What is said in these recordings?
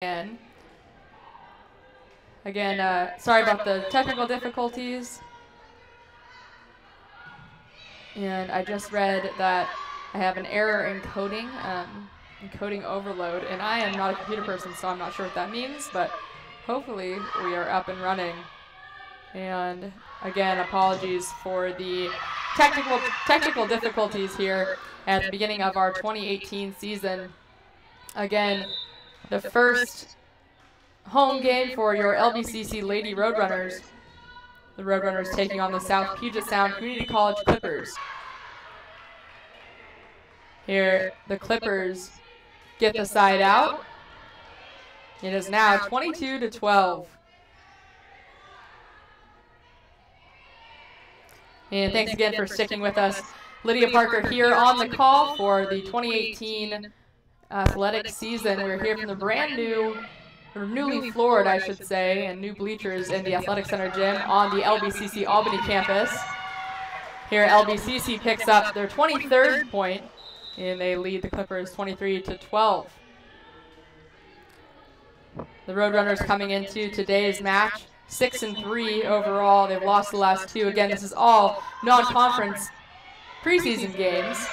Again, sorry about the technical difficulties. And I just read that I have an error in coding, encoding overload, and I am not a computer person, so I'm not sure what that means, but hopefully we are up and running. And again, apologies for the technical difficulties here at the beginning of our 2018 season. Again, the first home game for your LBCC Lady Roadrunners. The Roadrunners taking on the South Puget Sound Community College Clippers. Here, the Clippers get the side out. It is now 22-12. And thanks again for sticking with us. Lydia Parker here on the call for the 2018 athletic season. We're here from the brand new, or newly floored, I should say, and new bleachers in the Athletic Center gym on the LBCC Albany campus. Here, LBCC picks up their 23rd point, and they lead the Clippers 23-12. The Roadrunners coming into today's match 6-3 overall. They've lost the last two. Again, this is all non-conference preseason games.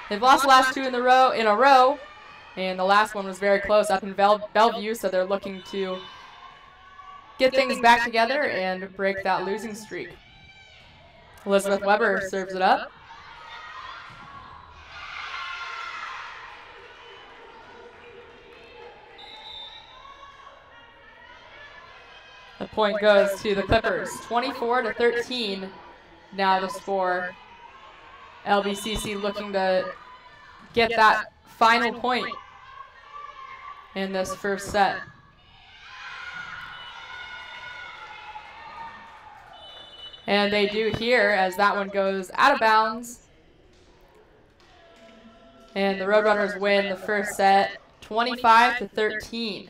They've lost the last two in a row, and the last one was very close up in Bellevue, so they're looking to get things back together and break that losing streak. Elizabeth Weber serves it up. The point goes to the Clippers, 24-13. Now the score. LBCC looking to get that final point in this first set. And they do here as that one goes out of bounds. And the Roadrunners win the first set 25-13.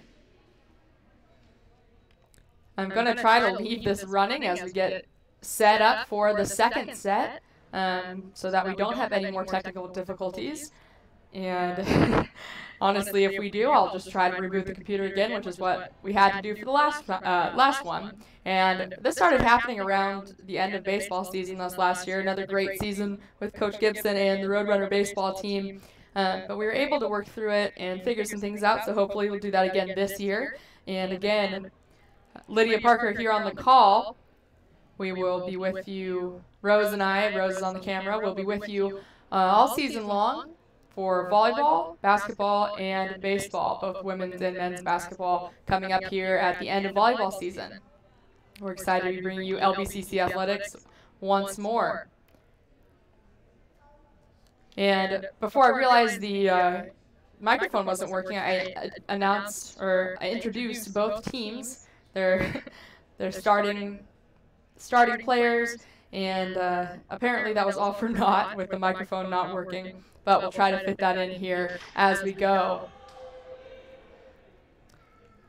I'm going to try to leave this running as we get set up for the second set so that we don't have any more technical difficulties. And honestly, if we do, I'll just try to reboot the computer again, which is what we had to do for the last one. And this started happening around the end of baseball season last year. Another great season with Coach Gibson and the Roadrunner baseball team. But we were able to work through it and figure some things out, so hopefully we'll do that again this year. And again, Lydia Parker here on the call. We will be with you, Rose and I, Rose is on the camera, we'll be with you all season long for volleyball, basketball, and baseball, both women's and men's basketball coming up here at the end of volleyball season. We're excited to be bringing you LBCC athletics once more. And before I realized the microphone wasn't working, I introduced both teams. They're starting players, and apparently that was all for naught with the microphone not working, but we'll try to fit that in here as we go.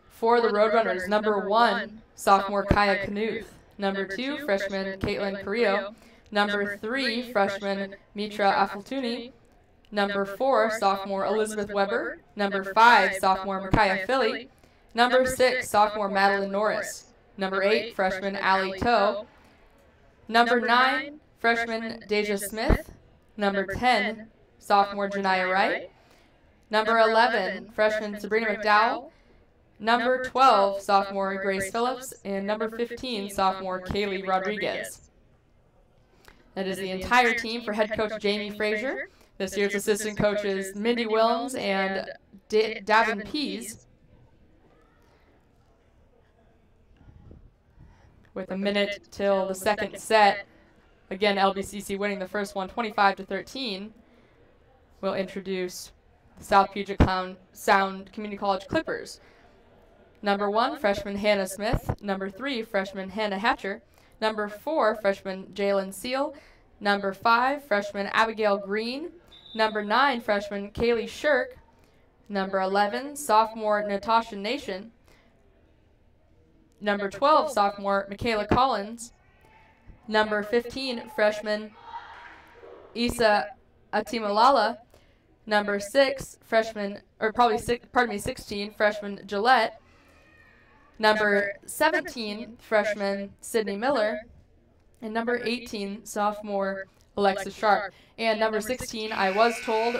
For the Roadrunners, number 1, sophomore Kaya Knuth. Number 2, freshman Caitlin Carrillo. Number 3, freshman Mitra Afaltuni. Number 4, sophomore Elizabeth Weber. Number 5, sophomore Micaiah Philly. Number 6, sophomore Madeline Norris. Number 8, freshman Allie Toe. Number 9, freshman Deja Smith. Number 10, sophomore Janiyah Wright. Number 11, freshman Sabrina McDowell. Number 12, sophomore Grace Phillips. And number 15, sophomore Kaylee Rodriguez. That is the entire team for head coach Jamie Frazier. This year's assistant coaches Mindy Willems and Davin Pease. With a minute till the second set, again, LBCC winning the first one 25-13, we'll introduce the South Puget Sound Community College Clippers. Number 1, freshman Hannah Smith. Number 3, freshman Hannah Hatcher. Number 4, freshman Jalen Seal. Number 5, freshman Abigail Green. Number 9, freshman Kaylee Shirk. Number 11, sophomore Natasha Nation. Number 12, sophomore Michaela Collins. Number 15, freshman Isa Atimalala. number 6, freshman, or probably 16, freshman Gillette. Number 17, freshman Sydney Miller. And number 18, sophomore Alexis Sharp. And number 16, I was told,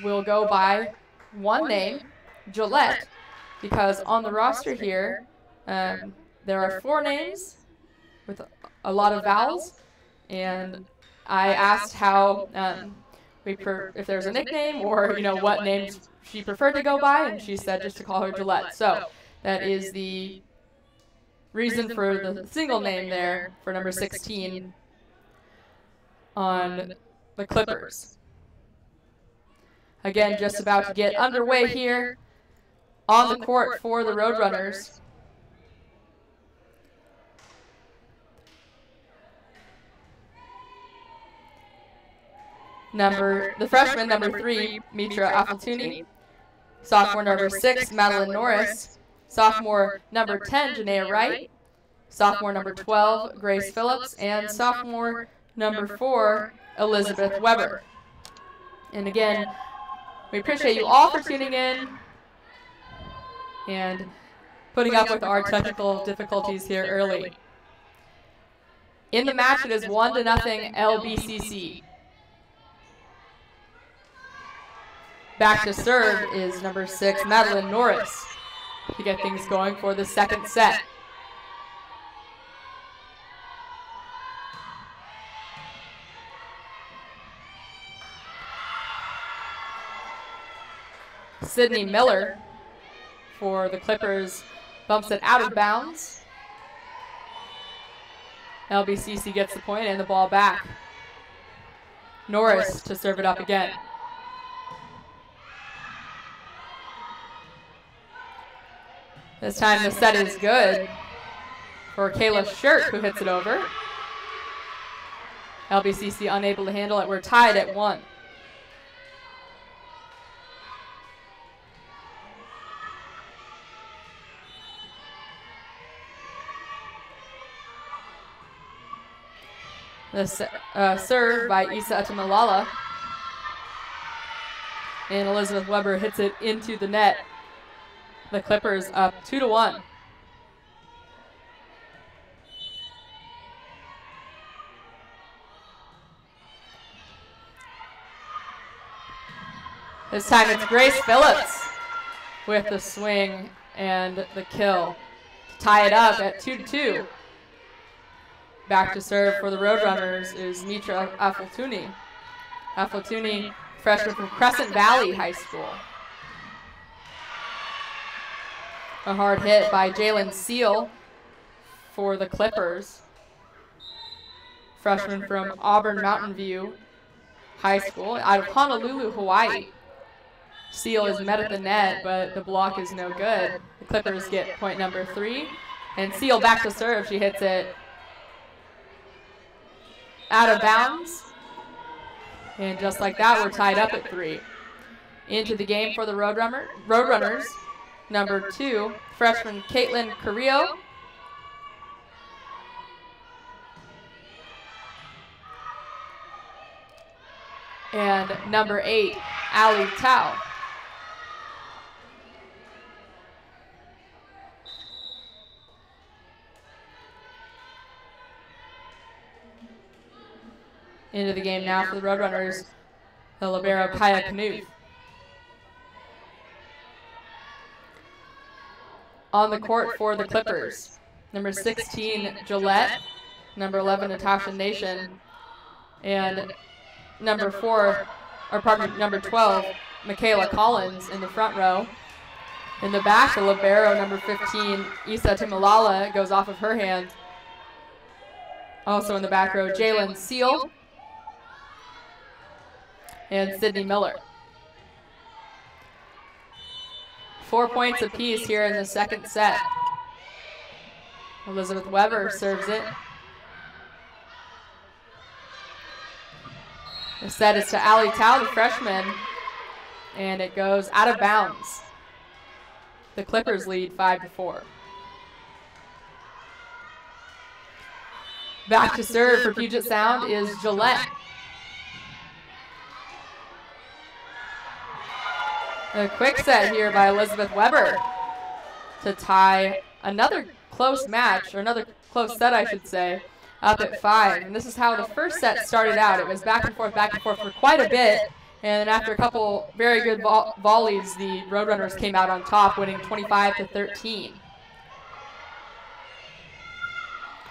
will go by one name, Gillette, because on the roster here, there are 4 names with a lot of vowels, and I asked how if there's a nickname or what names she preferred to go by, and she said just to call her Gillette. So that is the reason for the single name there for number 16 on the Clippers. Again, just about to get underway here on the court for the Roadrunners. The freshman, number 3, Mitra Afaltuni. Sophomore, number 6, Madeline Norris. Sophomore, number 10, Janaea Wright. Sophomore, number 12, Grace Phillips. And sophomore, number 4, Elizabeth Weber. And again, we appreciate you all for tuning in and putting up with our technical difficulties here early. In the match, it is 1-0 LBCC. Back to serve is number 6, Madeline Norris, to get things going for the second set. Sydney Miller for the Clippers bumps it out of bounds. LBCC gets the point and the ball back. Norris to serve it up again. This time the set is good for Kayla Shirt, who hits it over. LBCC unable to handle it. We're tied at 1. The serve by Isa Atamalala. And Elizabeth Weber hits it into the net. The Clippers up 2-1. This time it's Grace Phillips with the swing and the kill to tie it up at 2-2. Back to serve for the Roadrunners is Mitra Afaltuni. Afaltuni, freshman from Crescent Valley High School. A hard hit by Jalen Seal for the Clippers. Freshman from Auburn Mountain View High School out of Honolulu, Hawaii. Seal is met at the net, but the block is no good. The Clippers get point number 3. And Seal back to serve. She hits it out of bounds. And just like that, we're tied up at 3. Into the game for the Roadrunners. Number 2, freshman Caitlin Carrillo. And number 8, Ali Tao. Into the game now for the Roadrunners, the libero Kaya Knuth. On the court for the Clippers, number 16, Gillette, number 11, Natasha Nation, and number 12, Michaela Collins in the front row. In the back, the libero, number 15, Isa Timalala, goes off of her hand. Also in the back row, Jalen Seal and Sydney Miller. 4 points apiece here in the second set. Elizabeth Weber serves it. The set is to Ali Tao, the freshman, and it goes out of bounds. The Clippers lead 5-4. Back to serve for Puget Sound is Gillette. A quick set here by Elizabeth Weber to tie another close match, or another close set, I should say, up at 5. And this is how the first set started out. It was back and forth for quite a bit. And then after a couple very good volleys, the Roadrunners came out on top, winning 25-13.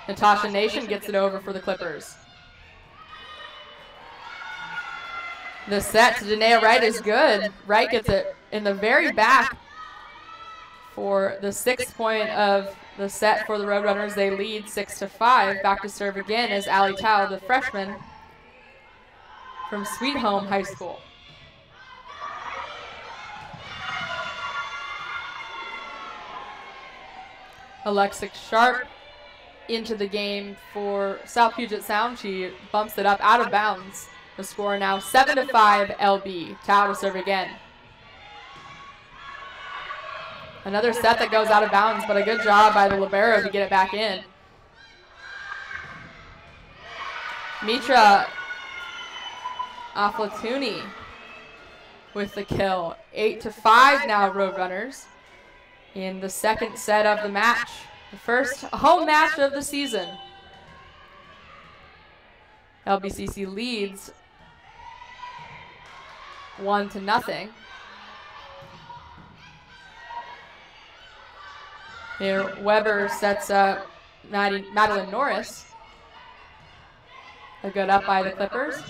Natasha Nation gets it over for the Clippers. The set to Danae Wright is good. Wright gets it in the very back for the 6th point of the set for the Roadrunners. They lead 6-5. Back to serve again is Allie Tao, the freshman from Sweet Home High School. Alexa Sharp into the game for South Puget Sound. She bumps it up out of bounds. The score now 7-5 LB. Tao to serve again. Another set that goes out of bounds, but a good job by the libero to get it back in. Mitra Aflatuni with the kill. 8-5 now Roadrunners in the second set of the match. The first home match of the season. LBCC leads 1-0. Here, Weber sets up Madeline Norris. A good up by the Clippers.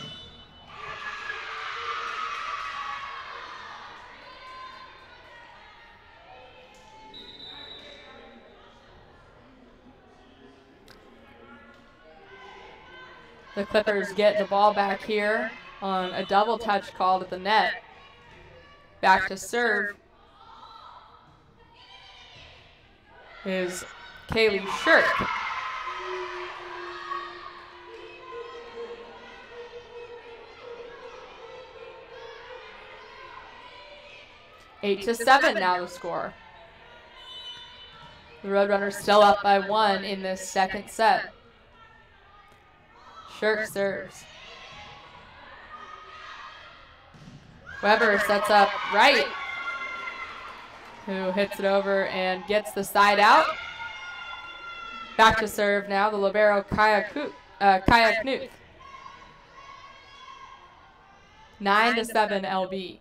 The Clippers get the ball back here on a double touch called at the net. Back to serve is Kaylee Shirk. Eight to 7 now the score. The Roadrunners still up by 1 in this second set. Shirk serves. Weber sets up Wright, who hits it over and gets the side out. Back to serve now, the libero Kaya Knuth. 9-7 LB.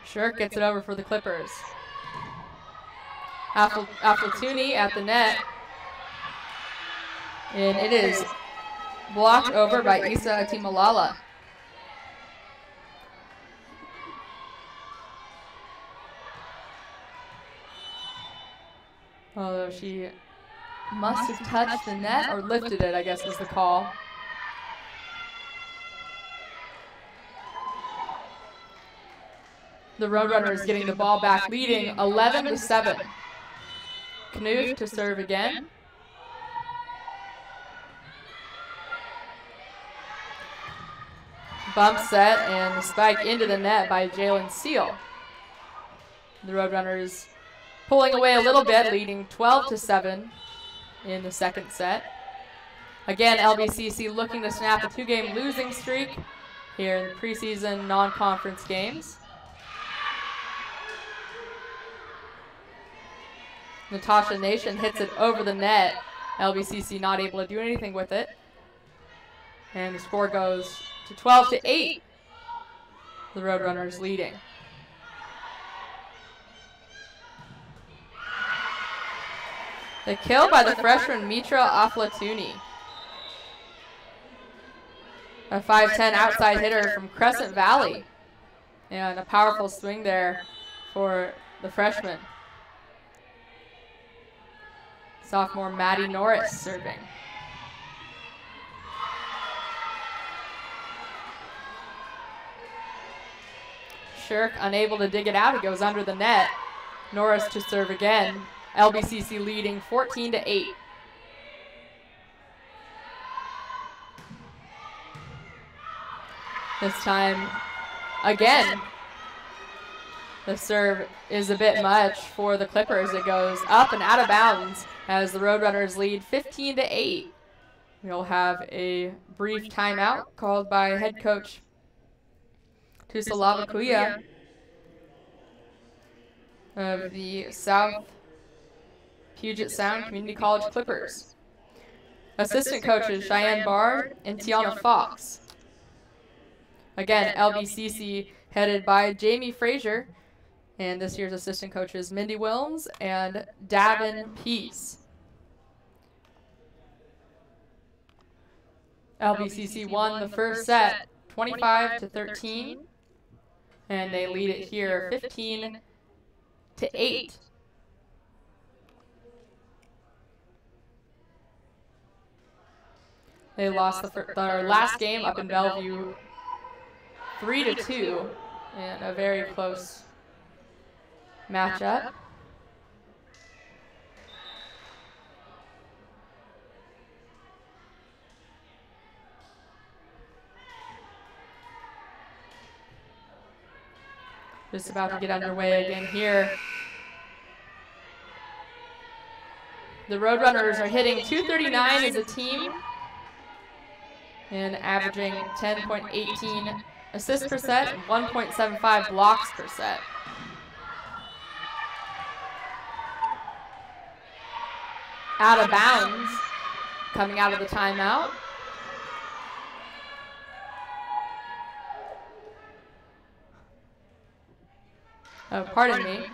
Shirk gets it over for the Clippers. Aflatuni at the net. And it is blocked over by Isa Atimalala. Although she must have touched the net or lifted it, I guess was the call. The Roadrunners getting the ball back, leading 11-7. Knuth to serve again. Bump set and the spike into the net by Jalen Seal. The Roadrunners pulling away a little bit, leading 12-7 in the second set. Again, LBCC looking to snap a 2-game losing streak here in the preseason non-conference games. Natasha Nation hits it over the net. LBCC not able to do anything with it. And the score goes to 12-8. The Roadrunners leading. The kill by the freshman Mitra Aflatuni. A 5'10" outside hitter from Crescent Valley. And a powerful swing there for the freshman. Sophomore Maddie Norris serving. Shirk unable to dig it out. It goes under the net. Norris to serve again. LBCC leading 14-8. This time again. The serve is a bit much for the Clippers. It goes up and out of bounds as the Roadrunners lead 15-8. We'll have a brief timeout called by head coach Tusalava Kuya of the South Puget Sound Community College Clippers. Assistant coaches Cheyenne Barr and Tiana Fox. Again, LBCC headed by Jamie Frazier, and this year's assistant coaches Mindy Wilms and Davin Peace. LBCC won the first set 25-13, and they lead it here 15-8. They lost their last game up in Bellevue 3-2 in a very close matchup. Just about to get underway again here. The Roadrunners are hitting .239 as a team and averaging 10.18 assists per set and 1.75 blocks per set. Out of bounds, coming out of the timeout. Pardon me.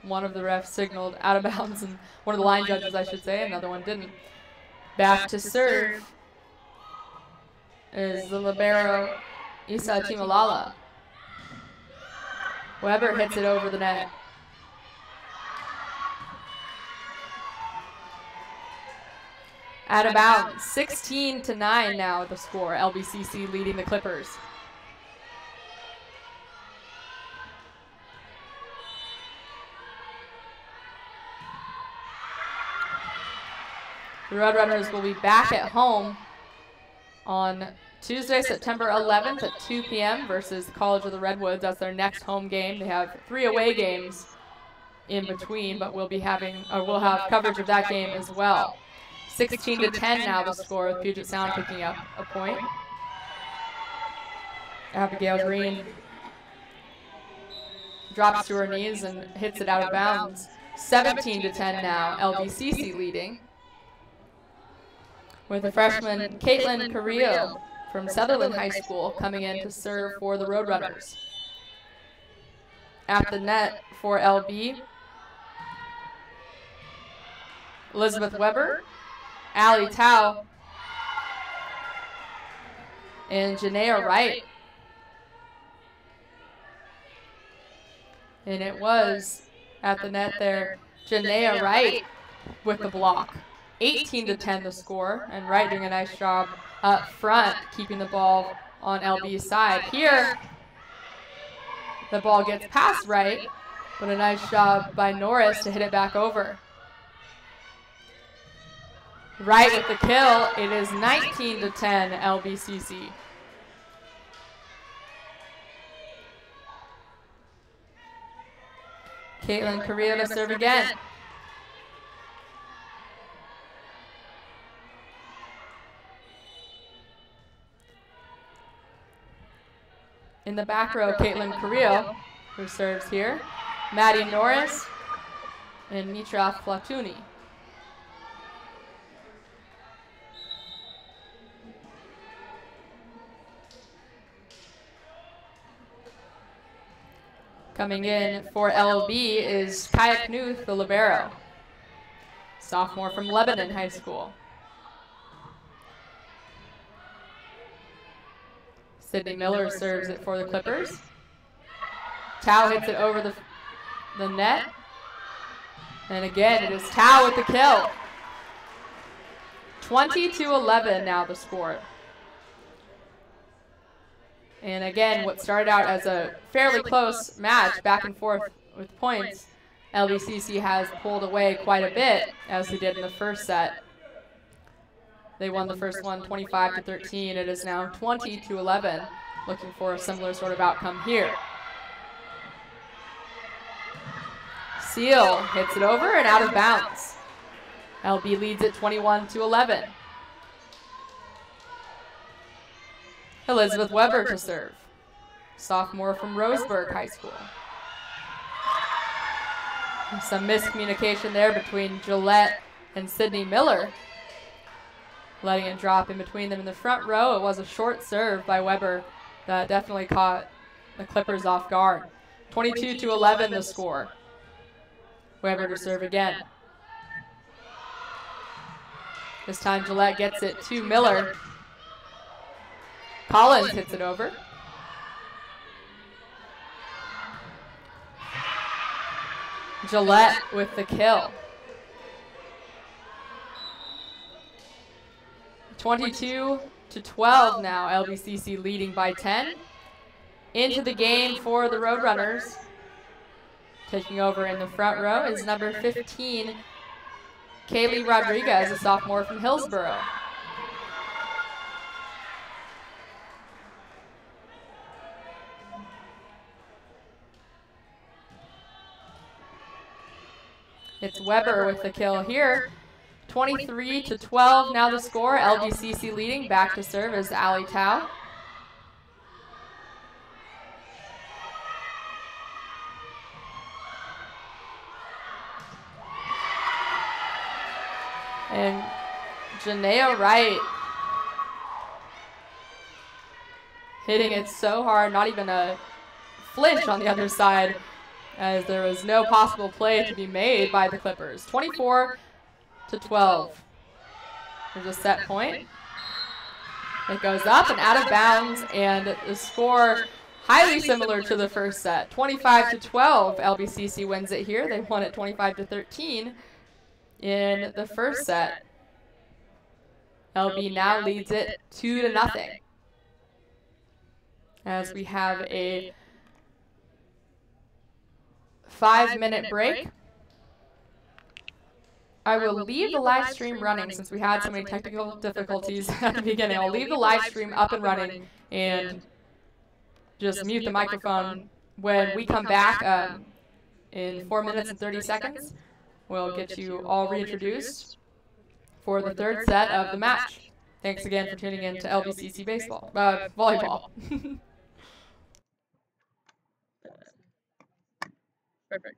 One of the refs signaled out of bounds, and one of the line judges, I should say, another one didn't. Back to serve is the libero Isa Timalala. Weber hits it over the net. Out of bounds, 16-9 now the score. LBCC leading the Clippers. The Roadrunners will be back at home on Tuesday, September 11th at 2 p.m. versus the College of the Redwoods. That's their next home game. They have 3 away games in between, but we'll have coverage of that game as well. 16-10 now the score, with Puget Sound picking up a point. Abigail Green drops to her knees and hits it out of bounds. 17-10 now, LBCC leading, with the freshman Caitlin Carrillo from Sutherland High School coming in to serve for the Roadrunners. At the net for LB, Elizabeth Weber, Allie Tao, and Janaea Wright. And it was at the net there, Janaea Wright with the block. 18-10 the score, and Wright doing a nice job up front, keeping the ball on LB's side. Here, the ball gets past Wright, but a nice job by Norris to hit it back over. Wright with the kill. It is 19-10 LBCC. Caitlin Carrillo to serve again. In the back row, Caitlin Carrillo, who serves here. Maddie Norris and Mitra Flatuni. Coming in for LB is Kaya Knuth, the libero, sophomore from Linn-Benton High School. Sydney Miller serves it for the Clippers. Tao hits it over the net. And again, it is Tao with the kill. 20-11 now the score. And again, what started out as a fairly close match, back and forth with points, LBCC has pulled away quite a bit, as they did in the first set. They won the first one 25-13. It is now 20-11, looking for a similar sort of outcome here. Seal hits it over and out of bounds. LB leads it 21-11. Elizabeth Weber to serve. Sophomore from Roseburg High School. Some miscommunication there between Gillette and Sydney Miller. Letting it drop in between them in the front row. It was a short serve by Weber that definitely caught the Clippers off guard. 22-11 the score. Weber to serve again. This time Gillette gets it to Miller. Collins hits it over. Gillette with the kill. 22-12 now, LBCC leading by 10. Into the game for the Roadrunners. Taking over in the front row is number 15, Kaylee Rodriguez, a sophomore from Hillsborough. It's Weber with the kill here. 23-12 now the score. LBCC leading. Back to serve is Ali Tao. And Janaea Wright hitting it so hard, not even a flinch on the other side, as there was no possible play to be made by the Clippers. 24-12. There's a set point. It goes up and out of bounds, and the score highly similar to the first set. 25-12, LBCC wins it here. They won it 25-13 in the first set. LB now leads it 2-0. As we have a 5-minute break. I will leave the live stream running since we had so many technical difficulties at the beginning. I'll leave the live stream up and running and just mute the microphone. When we come back in 4 minutes and 30 seconds, we'll get you all reintroduced for the third set of the match. Thanks again for tuning in to LBCC Baseball, Volleyball. Perfect.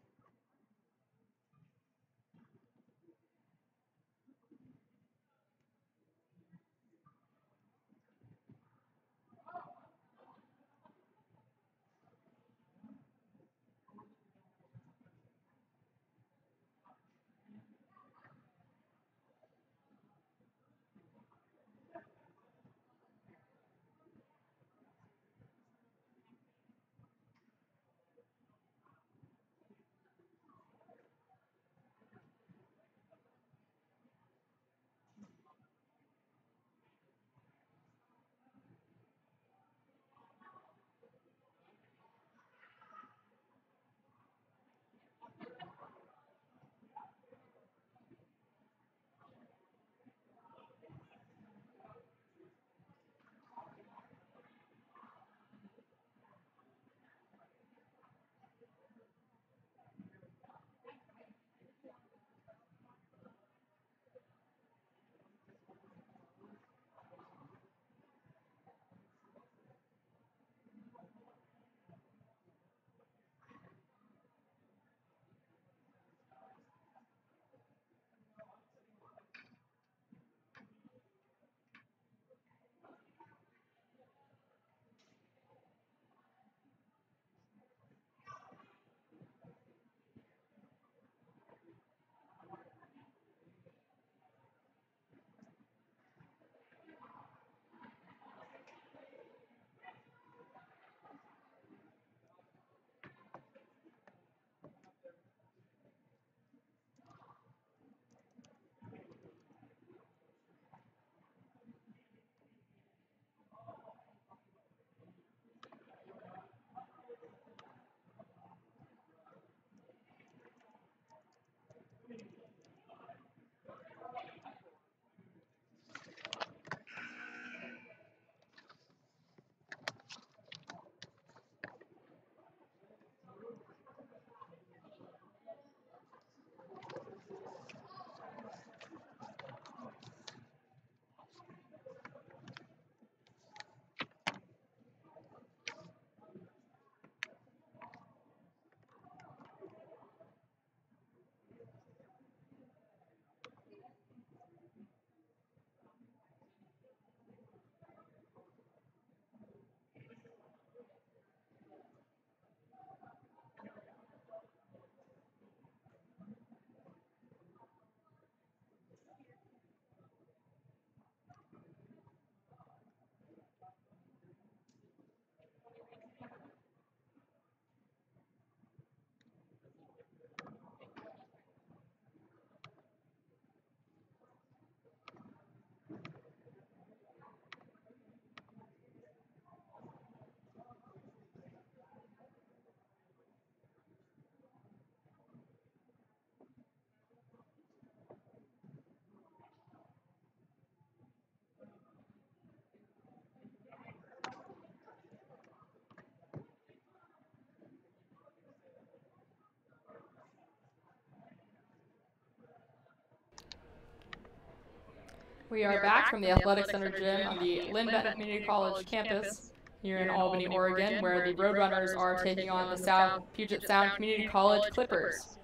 We are back from the Athletic Center gym on the Linn-Benton Community College campus here in Albany, Oregon, where the Roadrunners are taking on the Puget Sound Community College Clippers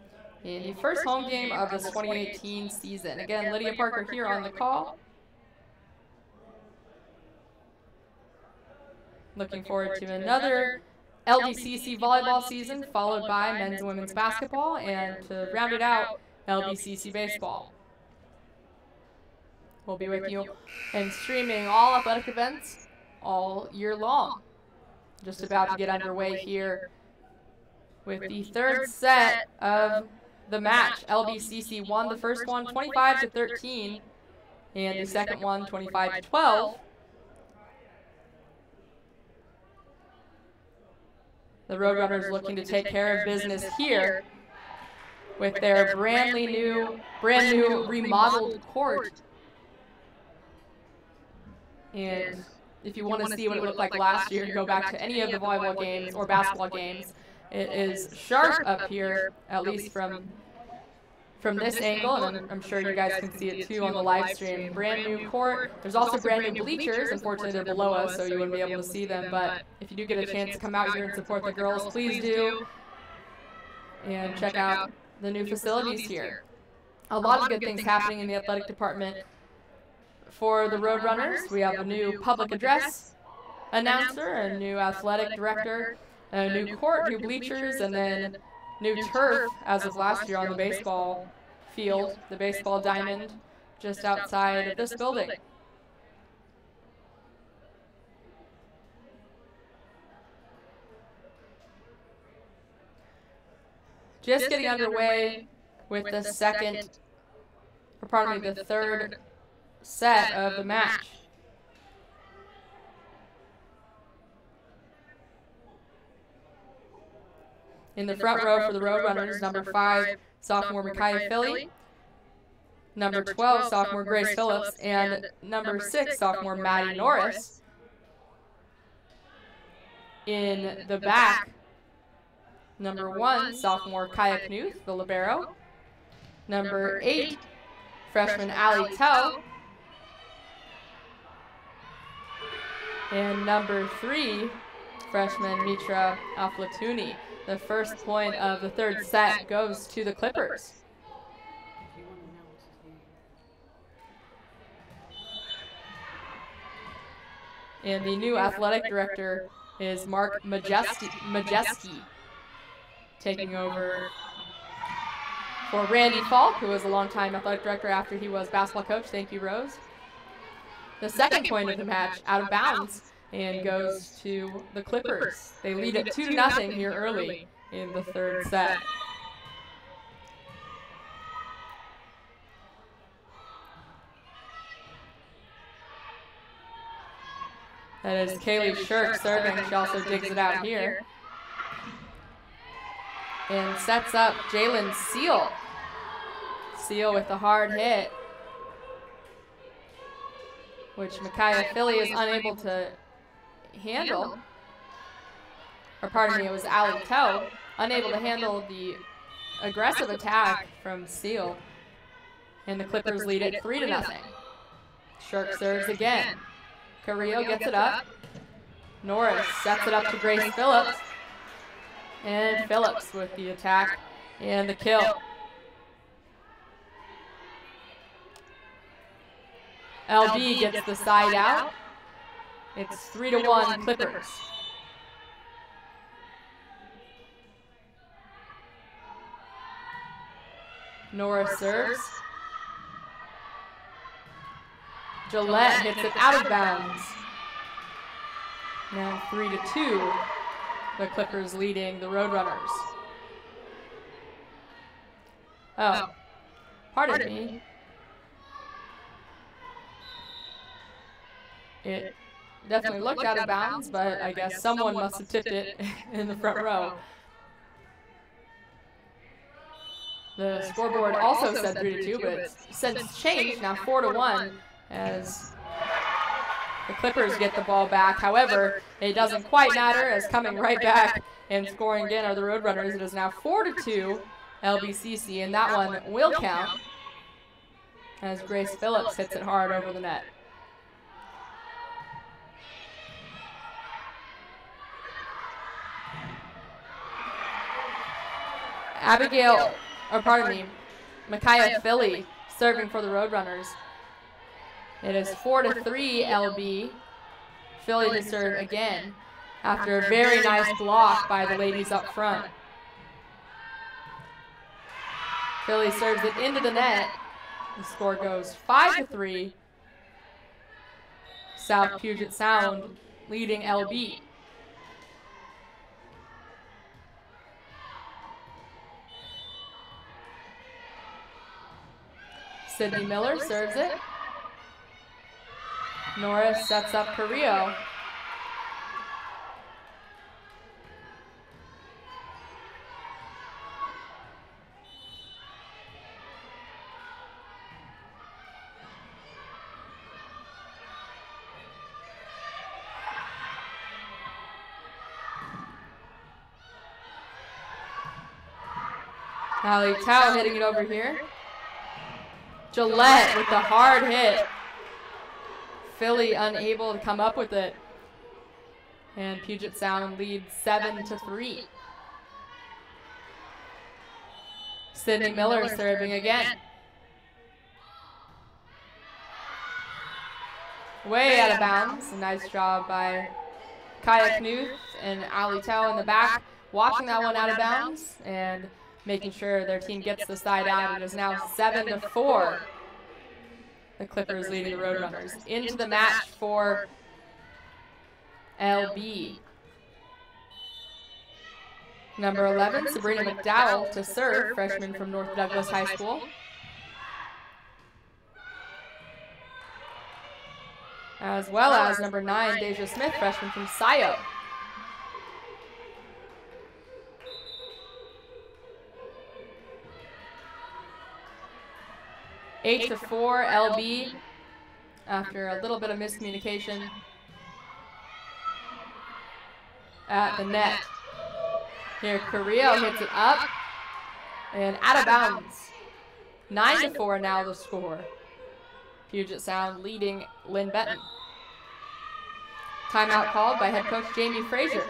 in the first home game of this 2018 season. Again, Lydia Parker here on the call. Looking forward to another LBCC volleyball season, followed by men's and women's basketball, and to round it out, LBCC baseball. We'll be with you and streaming all athletic events all year long. Just about to get underway here with the third set of the match. LBCC won the first one 25-13, and the second one 25-12. The Roadrunners looking to take care of business here with their brand new remodeled court. And if you want to see what it looked like last year, go back to any of the volleyball games or basketball games. It is sharp up here, at least from this angle, and I'm sure you guys can see it too on the live stream. Brand new court. There's also brand new bleachers. Unfortunately, they're below us, so you wouldn't be able to see them. But if you do get a chance to come out here and support the girls, please do. And check out the new facilities here. A lot of good things happening in the athletic department for the Roadrunners. We have a new public address announcer, a new athletic director, a new court, new bleachers, and then new turf as of last year on the baseball field, the baseball diamond just outside of this building. Just getting underway with the the third set of the match. In the front row for the Roadrunners, number 5, sophomore Micaiah Philly, number 12, sophomore Grace Phillips, and number 6, sophomore Maddie Norris. In the back, number 1, sophomore Kaya Knuth, the libero, number 8, freshman Allie Tell, and number 3, freshman Mitra Aflatuni. The first point of the third set goes to the Clippers. And the new athletic director is Mark Majeski, taking over for Randy Falk, who was a longtime athletic director after he was basketball coach. Thank you, Rose. The second point of the match, out of bounds, and goes to the Clippers. They lead it 2-0 here early in the third set. That is Kaylee Shirk serving. She also digs it out here. And sets up Jalen Seal. Seal with the hard hit, which Micaiah Philly is unable to handle. Or pardon me, it was Allie Toe, unable to handle the aggressive attack from Seal. And the Clippers lead it 3-0. Shirk serves again. Carrillo gets it up. Norris sets it up to Grace Phillips. And Phillips with the attack and the kill. LB gets the side out. It's 3-1 Clippers. Norris serves. Gillette hits it out of bounds. Now 3-2. The Clippers leading the Roadrunners. Oh, pardon me. It definitely looked out of bounds, but I guess someone must have tipped it in the front row. The scoreboard also said 3-2, but it's since changed, now 4-1, as the Clippers get the ball back. However, it doesn't quite matter, as coming right back and scoring again are the Roadrunners. It is now 4-2 LBCC, and that one will count. as Grace Phillips hits it hard over the net. Micaiah Philly serving for the Roadrunners. It is 4-3 LB. Philly to serve again after a very nice block by the ladies up front. Philly serves it into the net. The score goes 5-3. South Puget Sound leading LB. Sydney Miller serves it. Norris sets up Carrillo. Ali Tao hitting it over here. Gillette with the hard hit. Philly unable to come up with it. And Puget Sound leads 7-3. Sydney Miller serving again. Way out of bounds. A nice job by Kaya Knuth and Ali Tao in the back, watching that one out of bounds and making sure their team gets the side out. It is now 7-4. The Clippers leading the Roadrunners. Into the match for LB. Number 11, Sabrina McDowell to serve, freshman from North Douglas High School. As well as number 9, Deja Smith, freshman from SIO. Eight to 4 LB after a little bit of miscommunication at the net. Here Carrillo hits it up and out of bounds. 9 to 4 now the score. Puget Sound leading Linn-Benton. Timeout called by head coach Jamie Frazier.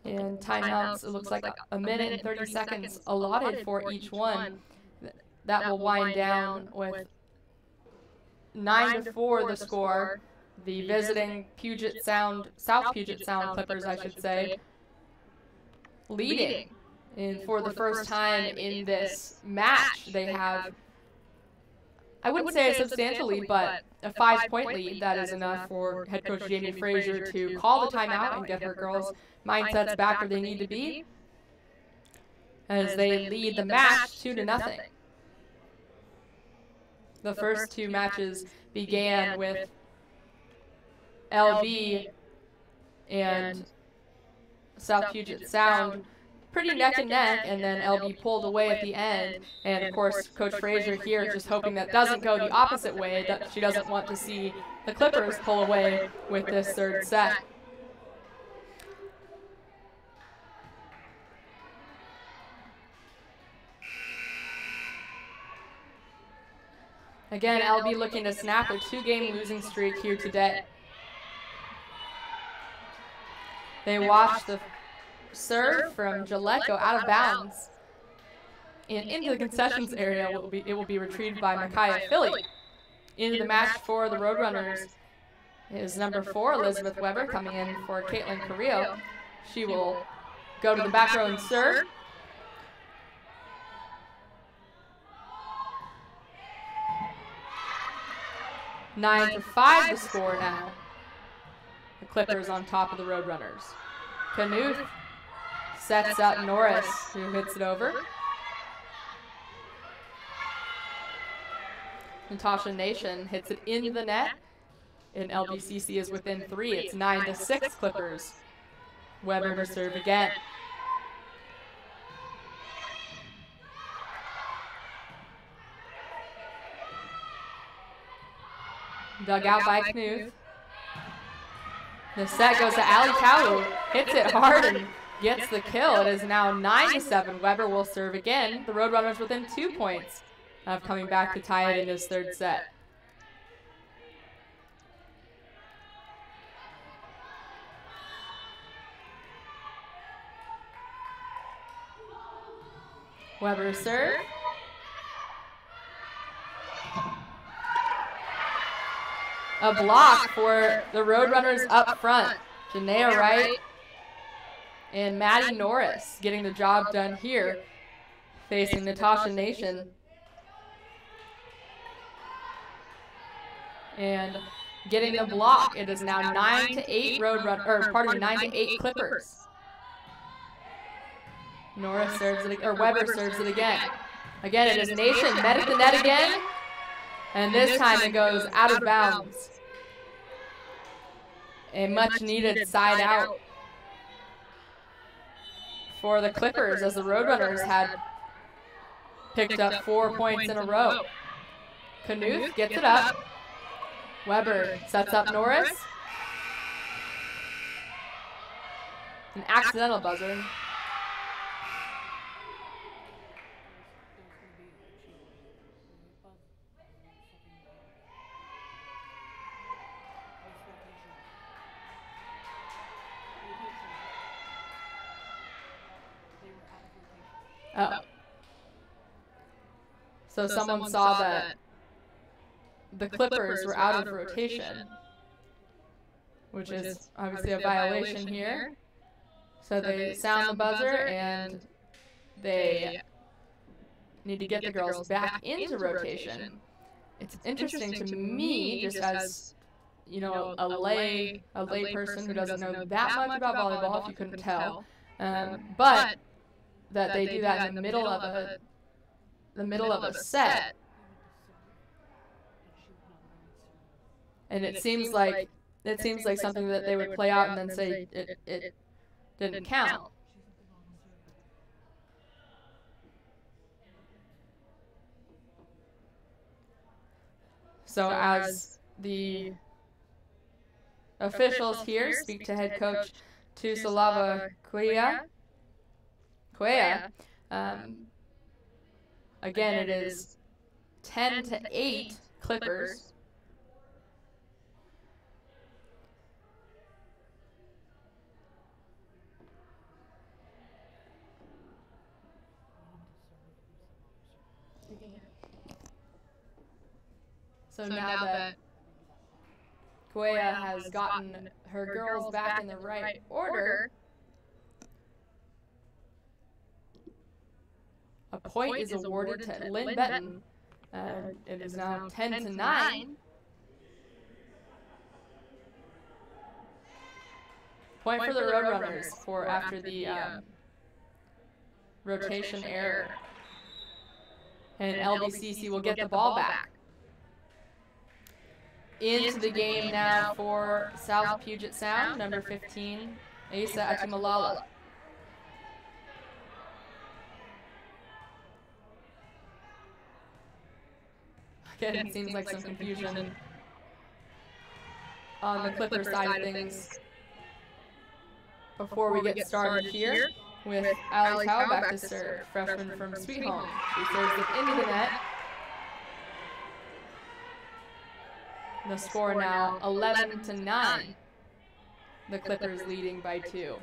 And timeouts, it looks like a minute and 30 seconds allotted for each one. That will wind down with 9 to 4 the score. The visiting Puget Sound, South Puget Sound Clippers, I should say, leading. And for the first time in this match, they have, I wouldn't say a substantial lead, but a 5-point lead. That is enough for head coach Jamie Frazier to call the timeout and get her girls' mindsets back where they need to be, as they lead the match 2-0. The first two matches began with LB and South Puget Sound pretty neck and neck, and then LB pulled away at the end. And of course, Coach Frazier here just hoping that doesn't go the opposite way, that she doesn't want to see the Clippers pull away with this third set. Again, LB looking to snap their 2-game losing streak here today. They watch the serve from Gillette go out of bounds and into the concessions area. It will be retrieved by Micaiah Philly. Into the match for the Roadrunners is number 4, Elizabeth Weber, coming in for Caitlin Carrillo. She will go to the back row and serve. Nine to 5 the score now. The Clippers on top of the Roadrunners. Knuth sets up Norris, who hits it over. Natasha Nation hits it into the net, and LBCC is within 3. It's 9 to 6 Clippers. Weber to serve again. Dug out by Knuth. The set goes to Ali Cow, hits it hard and gets the kill. It is now 9-7. Weber will serve again. The Roadrunners within 2 points of coming back to tie it in his third set. Weber serve. A block for the Roadrunners up front. Janaea Wright and Maddie Norris getting the job done here, facing Natasha Nation. And getting the block. It is now 9-8 9-8 Clippers. Norris serves it, or Weber serves it again. Again, it is Nation met at the net again, and this time it goes out of bounds. A much-needed side out for the Clippers, as the Roadrunners had picked up 4 points in a row. Knuth gets it up. Weber sets up Norris. An accidental buzzer. Oh. So someone saw that the Clippers were out of rotation, which is obviously a violation here. So they sound the buzzer and they need to get the girls back into rotation. It's interesting to me, just as, you know, a lay person who doesn't know that much about volleyball, if you couldn't tell, but that they do that in the middle of a set, and it seems like something that they would play out and then say it didn't count. So as the officials here speak to head coach Tusalava Cuellar, again, it is 10-8 Clippers. So now that Cuellar has gotten her girls back in the right order, a point is awarded to Linn-Benton. It is now 10-9. Point for the Roadrunners for after the rotation error. And LBCC will get the ball back. Into the game now for South Puget Sound, number 15, Asa Atimalala. Again, it seems like some confusion on the Clipper side of things before we get started here with Ali Cow back to serve, freshman from Sweet Home. She serves it into the net. The score now 11-9. The Clippers leading by 2.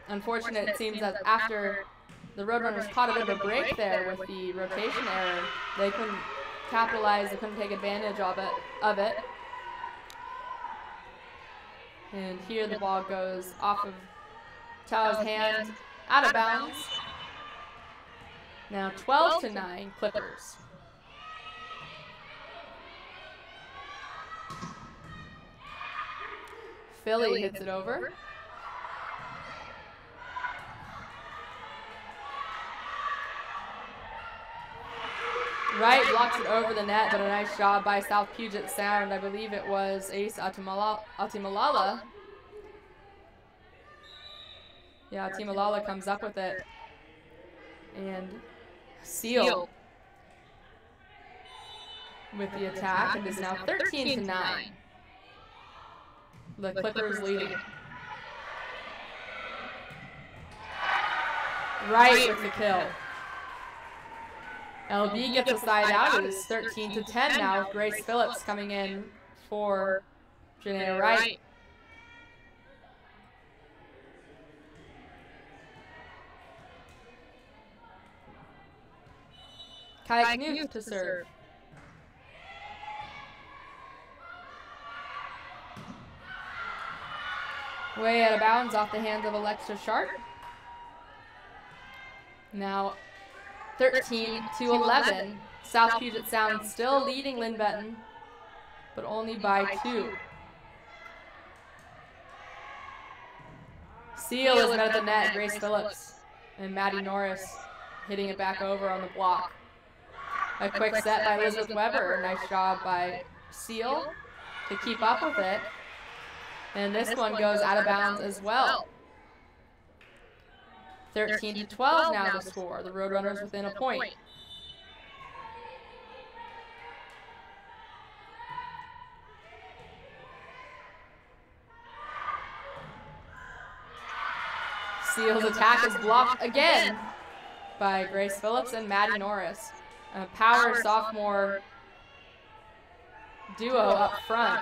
Unfortunate, it seems that after the Roadrunners caught a bit of a break there with the rotation error, they couldn't capitalize, they couldn't take advantage of it. And here the ball goes off of Tao's hand, out of bounds. Now 12-9 Clippers. Philly hits it over. Wright blocks it over the net, but a nice job by South Puget Sound. I believe it was Ace Atimalala. Yeah, Atimalala comes up with it. And Seal with the attack. It is now 13-9. The Clippers leading. Right with the kill. LB gets a side out. It is 13-10 now with Grace Phillips coming in for Janaea Wright. Kai Knuth to serve. Way out of bounds off the hands of Alexa Sharp. Now 13-11. South Puget Sound still leading Linn-Benton, but only by 2. Seal is met at the net. Grace Phillips and Maddie Norris hitting it back over on the block. A quick set by Elizabeth Weber. Nice job by Seal to keep up with it. And this one goes out of bounds as well. 13-12 now the score. The Roadrunners within a point. Seal's attack is blocked again by Grace Phillips and Maddie Norris. A power sophomore duo up front.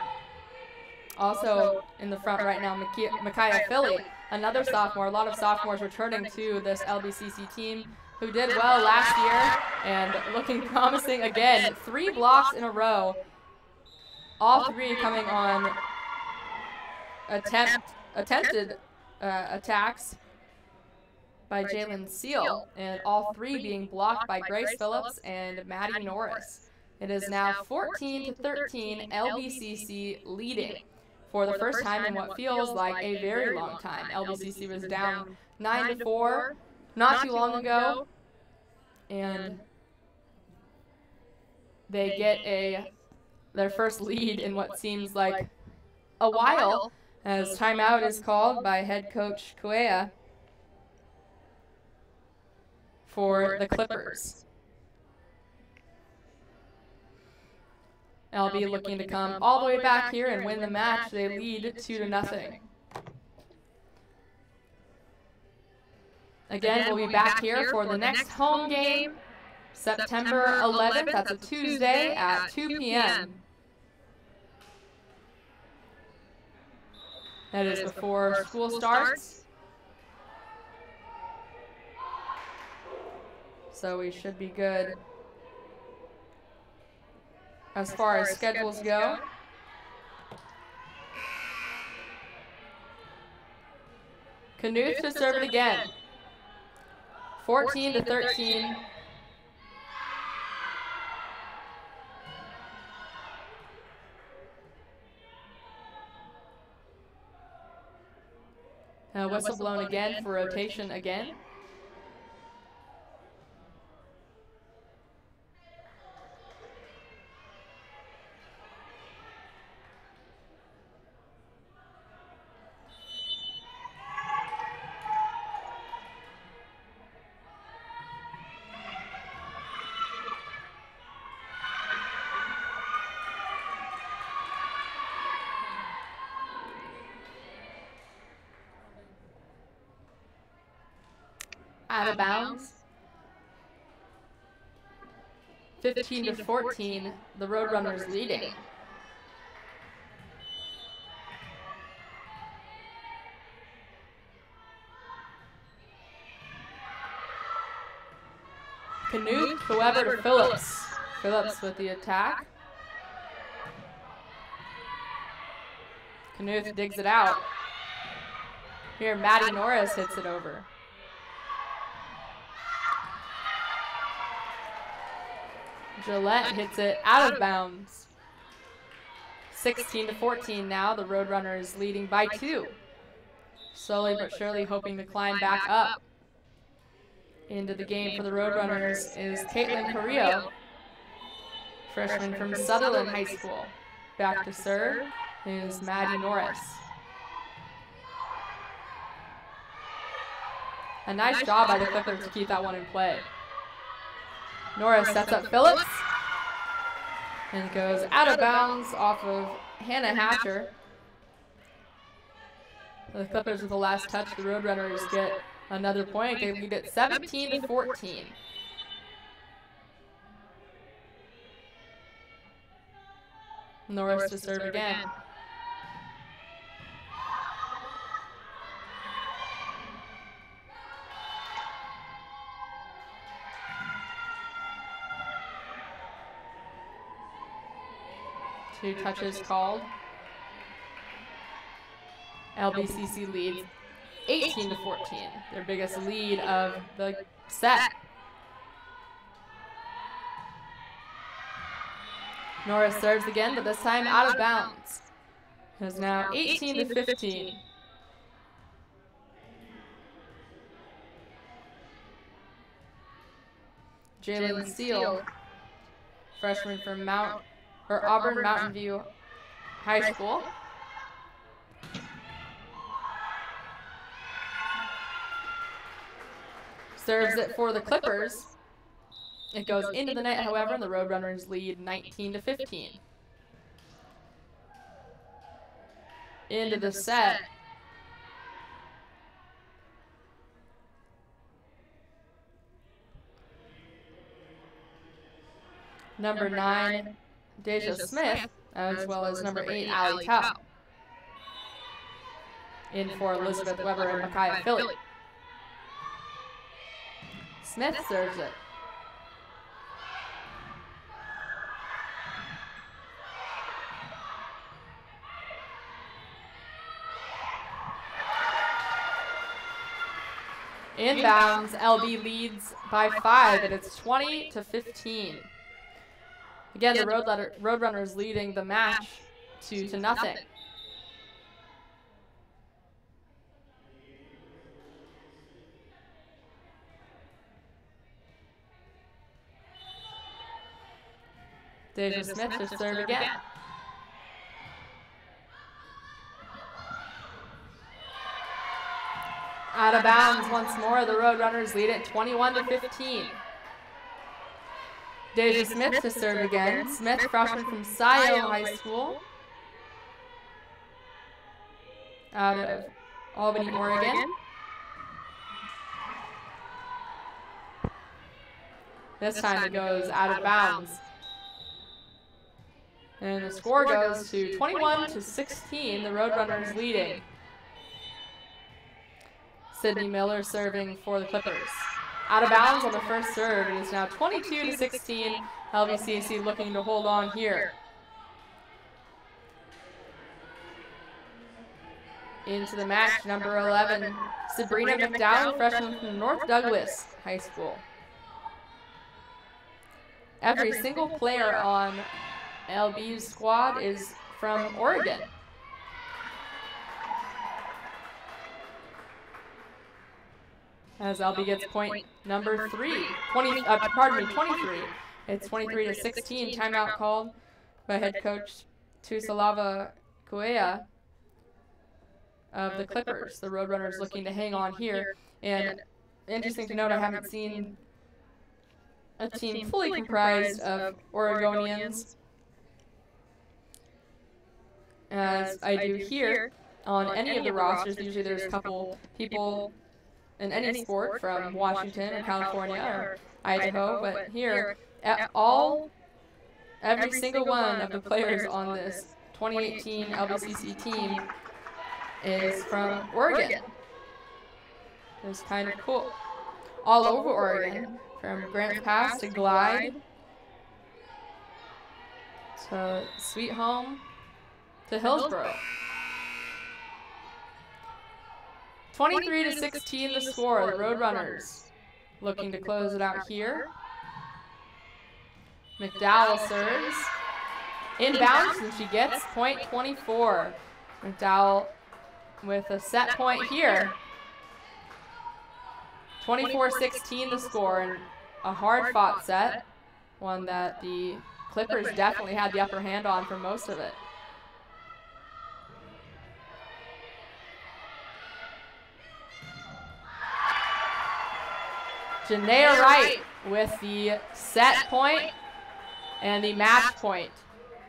Also in the front right now, Micaiah Philly, another sophomore. A lot of sophomores returning to this LBCC team who did well last year and looking promising again. 3 blocks in a row. All 3 coming on attempted attacks by Jalen Seal, and all 3 being blocked by Grace Phillips and Maddie Norris. It is now 14-13, LBCC leading for the first time in what feels like a very long time. LBCC was down 9-4 not too long ago, and they get their first lead in what seems like a while, as timeout is called by head coach Kuea for the Clippers. LB looking to come all the way back here and win the match. They lead 2-0. Again, we'll be back here for the next home game, September 11th. That's a Tuesday at 2 p.m. That is before school starts. So we should be good as far as schedules go. Knuth to serve it again. 14-13. Whistle blown again for rotation again. Out of bounds. 15-14, the Roadrunners leading. Knuth, Weber to Phillips. Phillips with the attack. Knuth digs it out. Here, Maddie Norris hits it over. Gillette hits it out of bounds. 16-14 now, the Roadrunners leading by 2. Slowly but surely hoping to climb back up into the game for the Roadrunners is Caitlin Carrillo, freshman from Sutherland High School. Back to serve is Maddie Norris. A nice job by the Clippers to keep that one in play. Norris sets up Phillips. And it goes out of bounds off of Hannah Hatcher. The Clippers with the last touch. The Roadrunners get another point. They lead it 17-14. Norris to serve again. Two touches called. LBCC leads 18-14, their biggest lead of the set. Norris serves again, but this time out of bounds. It is now 18-15. Jalen Seal, freshman from Auburn Mountain View High School. Serves it for the Clippers. It goes into the net, however, and the Roadrunners lead 19-15. Into the set. Number 9, Deja Smith, as well as number 8, Allie Tao. In for Elizabeth Weber and Micaiah Philly. Smith serves it. Inbounds, LB leads by 5, and it's 20-15. Again, the Roadrunners leading the match 2-0. Deja Smith to serve again. Out of bounds once more. The Roadrunners lead it 21-15. Deja Smith to serve again. Smith, freshman from Scio High School, out of Albany, Oregon. This time it goes out of bounds. And the score goes to 21-16, the Roadrunners leading. Sydney Miller serving for the Clippers. Out of bounds on the first serve. It is now 22-16. LBCC looking to hold on here. Into the match, number 11, Sabrina McDowell, freshman from North Douglas High School. Every single player on LB's squad is from Oregon. As LB gets point number 23. It's 23-16. Timeout called by head coach Tusalava Kuea of the Clippers. The Roadrunners looking to hang on here. And interesting to note, I haven't seen a team fully comprised of Oregonians as I do here on any of the rosters. Usually there's a couple people in any sport from Washington or California or Idaho, but here, every single one of the players on this 2018 LBCC team is from Oregon. It's kind of cool. All over Oregon, from Grants Pass to Glide, to Sweet Home, to Hillsborough. 23-16 the score. The Roadrunners looking to close it out here. McDowell serves. Inbounds, and she gets point 24. McDowell with a set point here. 24-16 the score, and a hard-fought set. One that the Clippers definitely had the upper hand on for most of it. Janaea Wright with the set point. And the match point.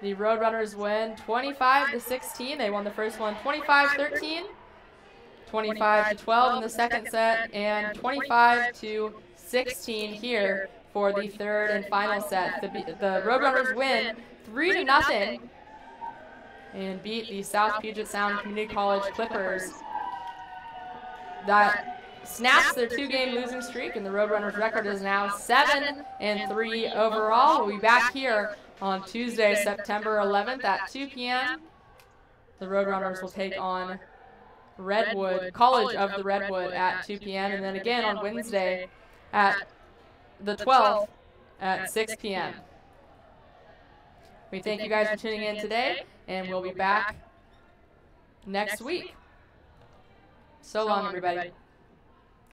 The Roadrunners win 25-16. They won the first one 25-13, 25-12 in the second set, and 25-16 here for the third and final set. The Roadrunners win 3-0 and beat the South Puget Sound Community College Clippers. That snaps their 2-game losing streak, and the Roadrunners record is now 7-3 overall. We'll be back here on Tuesday, September 11th at 2 p.m. The Roadrunners will take on Redwood, College of the Redwood at 2 p.m. and then again on Wednesday at the 12th at 6 p.m. We thank you guys for tuning in today, and we'll be back next week. So long, everybody.